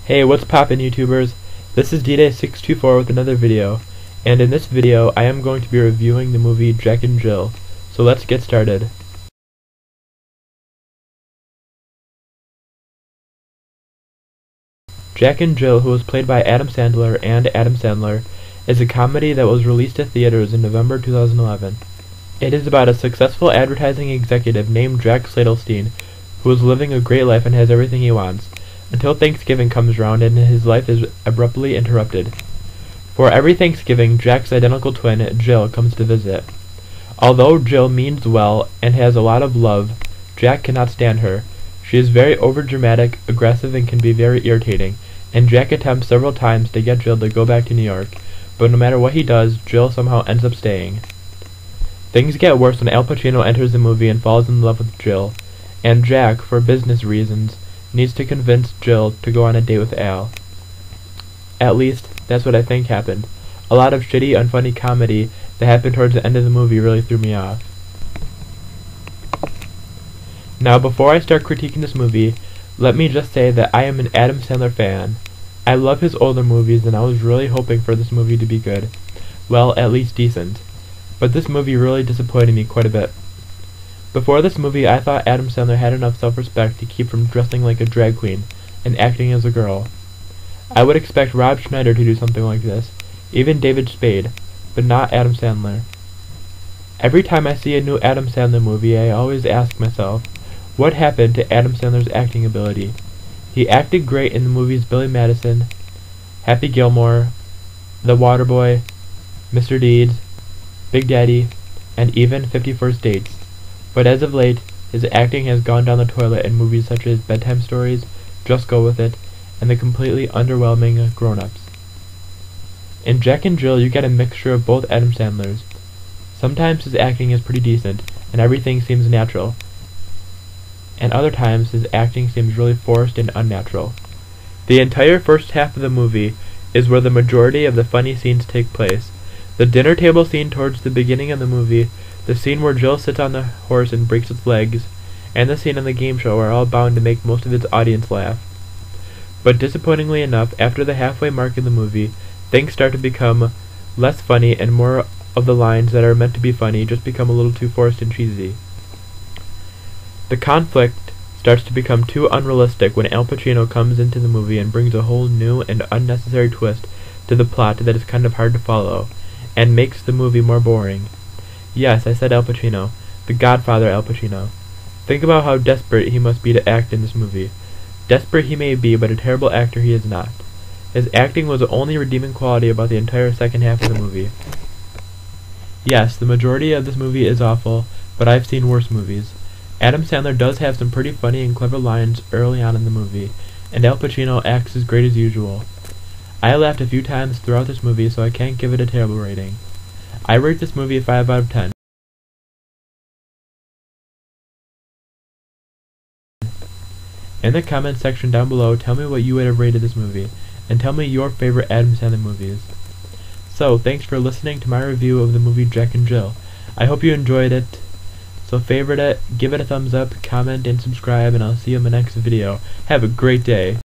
Hey, what's poppin' YouTubers? This is D-Day624 with another video, and in this video I am going to be reviewing the movie Jack and Jill, so let's get started. Jack and Jill, who was played by Adam Sandler, is a comedy that was released to theaters in November 2011. It is about a successful advertising executive named Jack Sladelstein, who is living a great life and has everything he wants, until Thanksgiving comes around and his life is abruptly interrupted. For every Thanksgiving, Jack's identical twin, Jill, comes to visit. Although Jill means well and has a lot of love, Jack cannot stand her. She is very overdramatic, aggressive, and can be very irritating, and Jack attempts several times to get Jill to go back to New York, but no matter what he does, Jill somehow ends up staying. Things get worse when Al Pacino enters the movie and falls in love with Jill, and Jack, for business reasons, needs to convince Jill to go on a date with Al. At least, that's what I think happened. A lot of shitty, unfunny comedy that happened towards the end of the movie really threw me off. Now, before I start critiquing this movie, let me just say that I am an Adam Sandler fan. I love his older movies and I was really hoping for this movie to be good. Well, at least decent. But this movie really disappointed me quite a bit. Before this movie, I thought Adam Sandler had enough self-respect to keep from dressing like a drag queen and acting as a girl. I would expect Rob Schneider to do something like this, even David Spade, but not Adam Sandler. Every time I see a new Adam Sandler movie, I always ask myself, what happened to Adam Sandler's acting ability? He acted great in the movies Billy Madison, Happy Gilmore, The Waterboy, Mr. Deeds, Big Daddy, and even 50 First Dates. But as of late, his acting has gone down the toilet in movies such as Bedtime Stories, Just Go With It, and the completely underwhelming Grown Ups. In Jack and Jill, you get a mixture of both Adam Sandlers. Sometimes his acting is pretty decent, and everything seems natural, and other times his acting seems really forced and unnatural. The entire first half of the movie is where the majority of the funny scenes take place. The dinner table scene towards the beginning of the movie, the scene where Jill sits on the horse and breaks its legs, and the scene on the game show are all bound to make most of its audience laugh. But disappointingly enough, after the halfway mark in the movie, things start to become less funny and more of the lines that are meant to be funny just become a little too forced and cheesy. The conflict starts to become too unrealistic when Al Pacino comes into the movie and brings a whole new and unnecessary twist to the plot that is kind of hard to follow, and makes the movie more boring. Yes, I said Al Pacino. The Godfather Al Pacino. Think about how desperate he must be to act in this movie. Desperate he may be, but a terrible actor he is not. His acting was the only redeeming quality about the entire second half of the movie. Yes, the majority of this movie is awful, but I've seen worse movies. Adam Sandler does have some pretty funny and clever lines early on in the movie, and Al Pacino acts as great as usual. I laughed a few times throughout this movie, so I can't give it a terrible rating. I rate this movie a 5 out of 10. In the comments section down below, tell me what you would have rated this movie, and tell me your favorite Adam Sandler movies. So, thanks for listening to my review of the movie Jack and Jill. I hope you enjoyed it. So favorite it, give it a thumbs up, comment, and subscribe, and I'll see you in my next video. Have a great day.